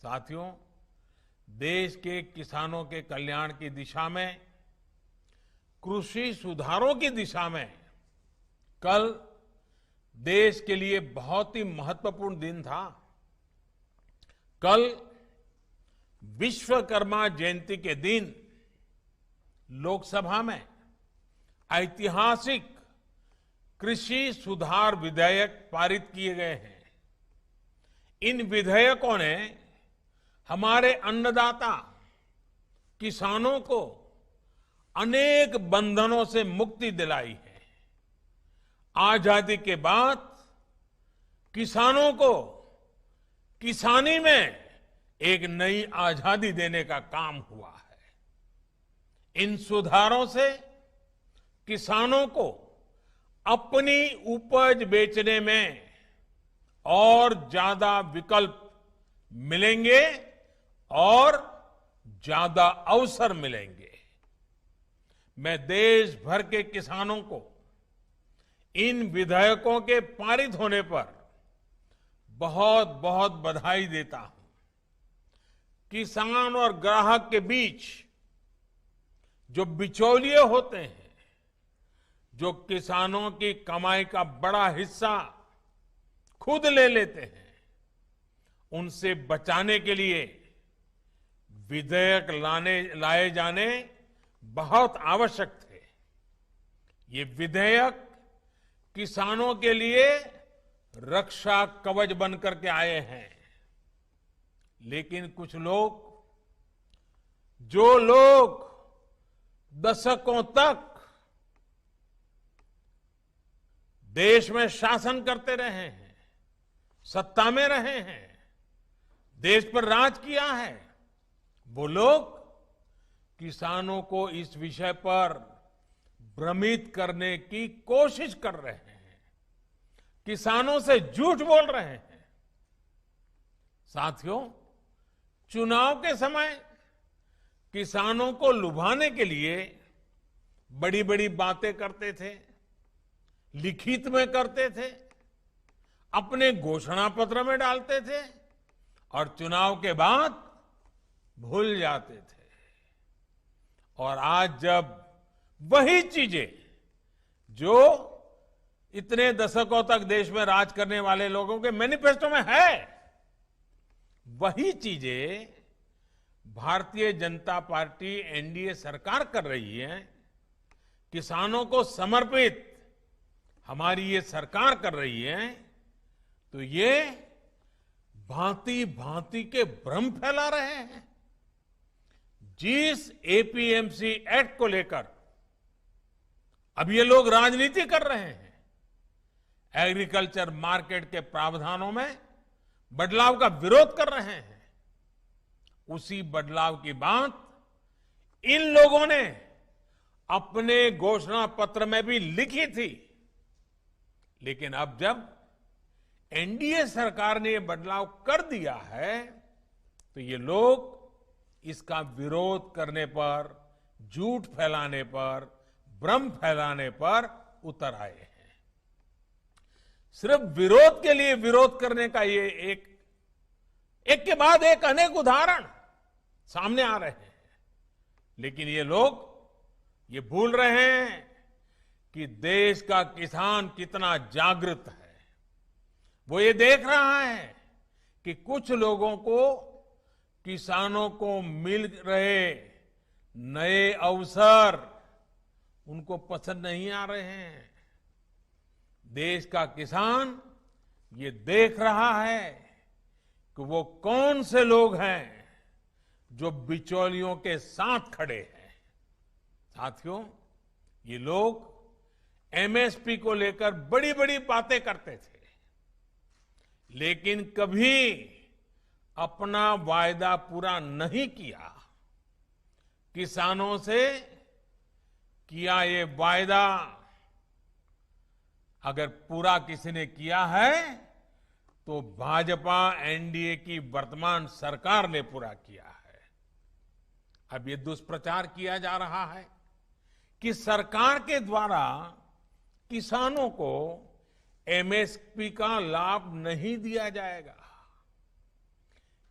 साथियों, देश के किसानों के कल्याण की दिशा में, कृषि सुधारों की दिशा में कल देश के लिए बहुत ही महत्वपूर्ण दिन था। कल विश्वकर्मा जयंती के दिन लोकसभा में ऐतिहासिक कृषि सुधार विधेयक पारित किए गए हैं। इन विधेयकों ने हमारे अन्नदाता किसानों को अनेक बंधनों से मुक्ति दिलाई है। आजादी के बाद किसानों को किसानी में एक नई आजादी देने का काम हुआ है। इन सुधारों से किसानों को अपनी उपज बेचने में और ज्यादा विकल्प मिलेंगे और ज्यादा अवसर मिलेंगे। मैं देश भर के किसानों को इन विधेयकों के पारित होने पर बहुत बहुत बधाई देता हूं। किसान और ग्राहक के बीच जो बिचौलिए होते हैं, जो किसानों की कमाई का बड़ा हिस्सा खुद ले लेते हैं, उनसे बचाने के लिए विधेयक लाए जाने बहुत आवश्यक थे। ये विधेयक किसानों के लिए रक्षा कवच बनकर के आए हैं। लेकिन कुछ लोग, जो लोग दशकों तक देश में शासन करते रहे हैं, सत्ता में रहे हैं, देश पर राज किया है, वो लोग किसानों को इस विषय पर भ्रमित करने की कोशिश कर रहे हैं, किसानों से झूठ बोल रहे हैं। साथियों, चुनाव के समय किसानों को लुभाने के लिए बड़ी बड़ी बातें करते थे, लिखित में करते थे, अपने घोषणा पत्र में डालते थे और चुनाव के बाद भूल जाते थे। और आज जब वही चीजें जो इतने दशकों तक देश में राज करने वाले लोगों के मैनिफेस्टो में है, वही चीजें भारतीय जनता पार्टी एनडीए सरकार कर रही है, किसानों को समर्पित हमारी ये सरकार कर रही है, तो ये भांति भांति के भ्रम फैला रहे हैं। जिस एपीएमसी एक्ट को लेकर अब ये लोग राजनीति कर रहे हैं, एग्रीकल्चर मार्केट के प्रावधानों में बदलाव का विरोध कर रहे हैं, उसी बदलाव की बात इन लोगों ने अपने घोषणा पत्र में भी लिखी थी। लेकिन अब जब एनडीए सरकार ने यह बदलाव कर दिया है, तो ये लोग इसका विरोध करने पर, झूठ फैलाने पर, भ्रम फैलाने पर उतर आए हैं। सिर्फ विरोध के लिए विरोध करने का ये एक के बाद एक अनेक उदाहरण सामने आ रहे हैं। लेकिन ये लोग ये भूल रहे हैं कि देश का किसान कितना जागृत है। वो ये देख रहा है कि कुछ लोगों को, किसानों को मिल रहे नए अवसर उनको पसंद नहीं आ रहे हैं। देश का किसान ये देख रहा है कि वो कौन से लोग हैं जो बिचौलियों के साथ खड़े हैं। साथियों, ये लोग एमएसपी को लेकर बड़ी बड़ी बातें करते थे, लेकिन कभी अपना वायदा पूरा नहीं किया। किसानों से किया ये वायदा अगर पूरा किसी ने किया है तो भाजपा एनडीए की वर्तमान सरकार ने पूरा किया है। अब ये दुष्प्रचार किया जा रहा है कि सरकार के द्वारा किसानों को एमएसपी का लाभ नहीं दिया जाएगा।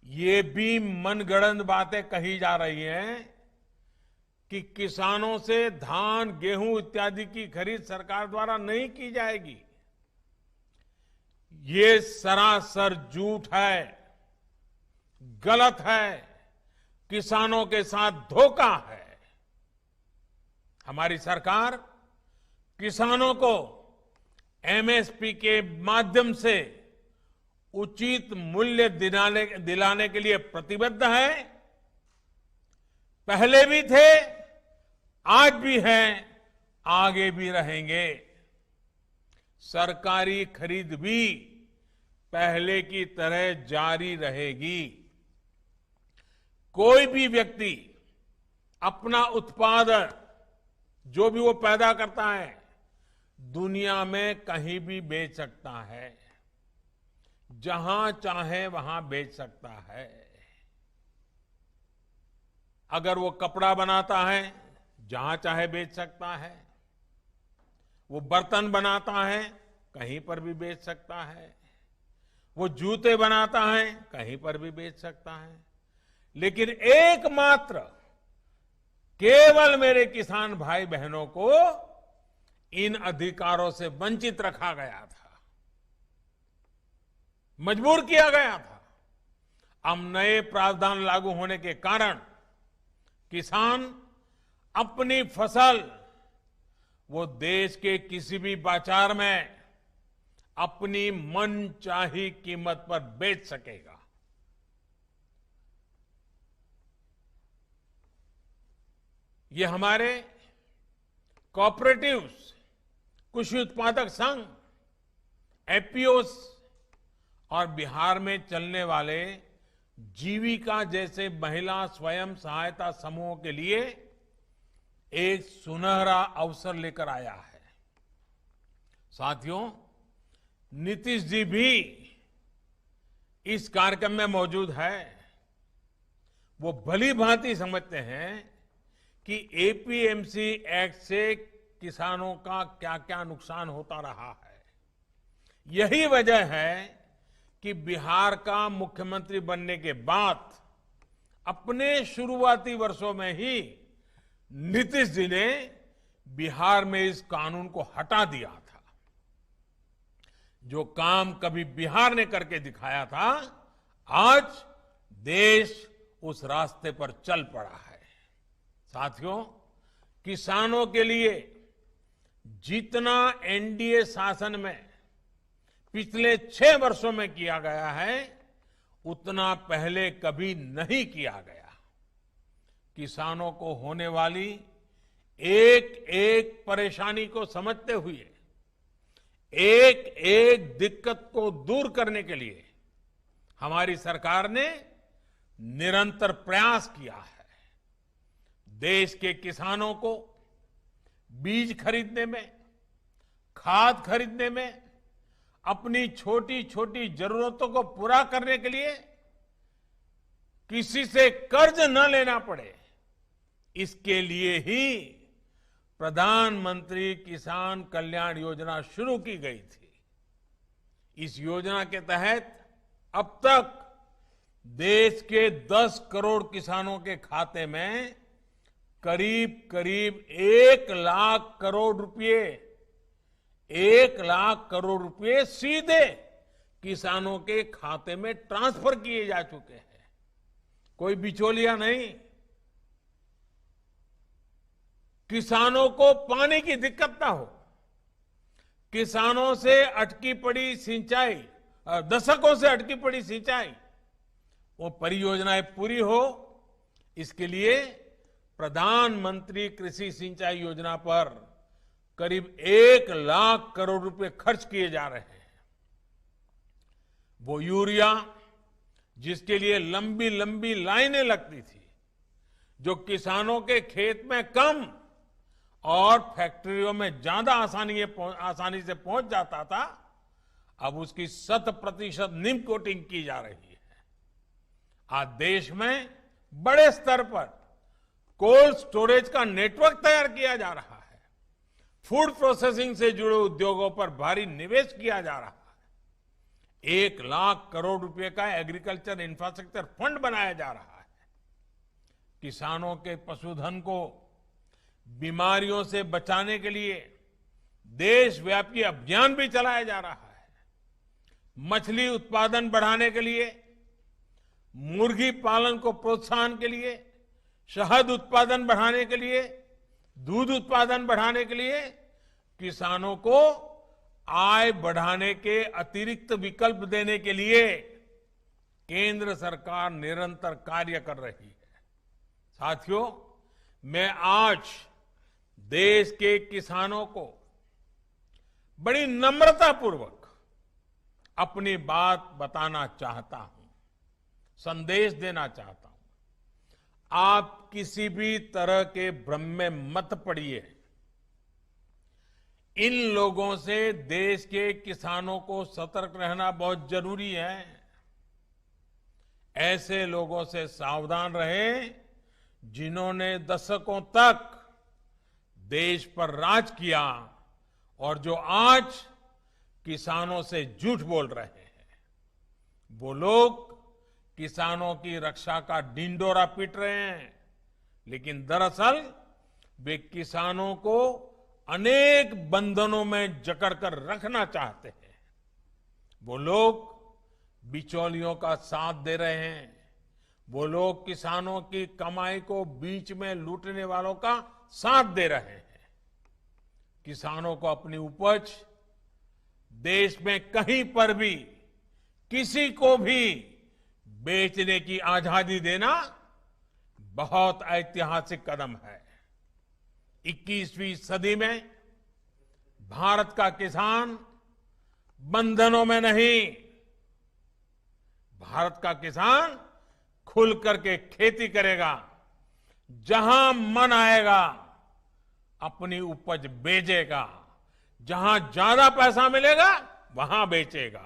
ये भी मनगढ़ंत बातें कही जा रही हैं कि किसानों से धान, गेहूं इत्यादि की खरीद सरकार द्वारा नहीं की जाएगी। ये सरासर झूठ है, गलत है, किसानों के साथ धोखा है। हमारी सरकार किसानों को एमएसपी के माध्यम से उचित मूल्य दिलाने के लिए प्रतिबद्ध है। पहले भी थे, आज भी हैं, आगे भी रहेंगे। सरकारी खरीद भी पहले की तरह जारी रहेगी। कोई भी व्यक्ति अपना उत्पादन जो भी वो पैदा करता है दुनिया में कहीं भी बेच सकता है, जहां चाहे वहां बेच सकता है। अगर वो कपड़ा बनाता है जहां चाहे बेच सकता है, वो बर्तन बनाता है कहीं पर भी बेच सकता है, वो जूते बनाता है कहीं पर भी बेच सकता है। लेकिन एकमात्र केवल मेरे किसान भाई बहनों को इन अधिकारों से वंचित रखा गया था, मजबूर किया गया था। अब नए प्रावधान लागू होने के कारण किसान अपनी फसल वो देश के किसी भी बाजार में अपनी मनचाही कीमत पर बेच सकेगा। ये हमारे कोऑपरेटिव्स, कृषि उत्पादक संघ, एपीओस और बिहार में चलने वाले जीविका जैसे महिला स्वयं सहायता समूहों के लिए एक सुनहरा अवसर लेकर आया है। साथियों, नीतीश जी भी इस कार्यक्रम में मौजूद है। वो भली भांति समझते हैं कि एपीएमसी एक्ट से किसानों का क्या क्या नुकसान होता रहा है। यही वजह है कि बिहार का मुख्यमंत्री बनने के बाद अपने शुरुआती वर्षों में ही नीतीश जी ने बिहार में इस कानून को हटा दिया था। जो काम कभी बिहार ने करके दिखाया था, आज देश उस रास्ते पर चल पड़ा है। साथियों, किसानों के लिए जितना एनडीए शासन में पिछले 6 वर्षों में किया गया है, उतना पहले कभी नहीं किया गया। किसानों को होने वाली एक एक परेशानी को समझते हुए, एक एक दिक्कत को दूर करने के लिए हमारी सरकार ने निरंतर प्रयास किया है। देश के किसानों को बीज खरीदने में, खाद खरीदने में, अपनी छोटी छोटी जरूरतों को पूरा करने के लिए किसी से कर्ज न लेना पड़े, इसके लिए ही प्रधानमंत्री किसान कल्याण योजना शुरू की गई थी। इस योजना के तहत अब तक देश के 10 करोड़ किसानों के खाते में करीब करीब 1 लाख करोड़ रुपए, 1 लाख करोड़ रुपए सीधे किसानों के खाते में ट्रांसफर किए जा चुके हैं। कोई बिचौलिया नहीं। किसानों को पानी की दिक्कत ना हो, किसानों से अटकी पड़ी सिंचाई, दशकों से अटकी पड़ी सिंचाई, वो परियोजनाएं पूरी हो, इसके लिए प्रधानमंत्री कृषि सिंचाई योजना पर करीब 1 लाख करोड़ रुपए खर्च किए जा रहे हैं। वो यूरिया जिसके लिए लंबी लंबी लाइनें लगती थी, जो किसानों के खेत में कम और फैक्ट्रियों में ज्यादा आसानी से पहुंच जाता था, अब उसकी 100% निम कोटिंग की जा रही है। आज देश में बड़े स्तर पर कोल्ड स्टोरेज का नेटवर्क तैयार किया जा रहा है। फूड प्रोसेसिंग से जुड़े उद्योगों पर भारी निवेश किया जा रहा 1 लाख करोड़ रुपए का एग्रीकल्चर इंफ्रास्ट्रक्चर फंड बनाया जा रहा है। किसानों के पशुधन को बीमारियों से बचाने के लिए देशव्यापी अभियान भी चलाया जा रहा है। मछली उत्पादन बढ़ाने के लिए, मुर्गी पालन को प्रोत्साहन के लिए, शहद उत्पादन बढ़ाने के लिए, दूध उत्पादन बढ़ाने के लिए किसानों को आय बढ़ाने के अतिरिक्त विकल्प देने के लिए केंद्र सरकार निरंतर कार्य कर रही है। साथियों, मैं आज देश के किसानों को बड़ी नम्रतापूर्वक अपनी बात बताना चाहता हूं, संदेश देना चाहता हूं। आप किसी भी तरह के भ्रम में मत पड़िए। इन लोगों से देश के किसानों को सतर्क रहना बहुत जरूरी है। ऐसे लोगों से सावधान रहें जिन्होंने दशकों तक देश पर राज किया और जो आज किसानों से झूठ बोल रहे हैं। वो लोग किसानों की रक्षा का ढिंढोरा पीट रहे हैं, लेकिन दरअसल वे किसानों को अनेक बंधनों में जकड़कर रखना चाहते हैं। वो लोग बिचौलियों का साथ दे रहे हैं। वो लोग किसानों की कमाई को बीच में लूटने वालों का साथ दे रहे हैं। किसानों को अपनी उपज देश में कहीं पर भी किसी को भी बेचने की आजादी देना बहुत ऐतिहासिक कदम है। 21वीं सदी में भारत का किसान बंधनों में नहीं, भारत का किसान खुल करके खेती करेगा, जहां मन आएगा अपनी उपज बेचेगा, जहां ज्यादा पैसा मिलेगा वहां बेचेगा,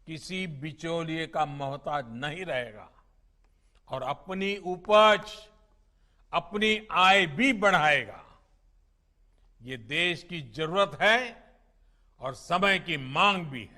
किसी बिचौलिए का मोहताज नहीं रहेगा और अपनी उपज, अपनी आय भी बढ़ाएगा। ये देश की जरूरत है और समय की मांग भी है।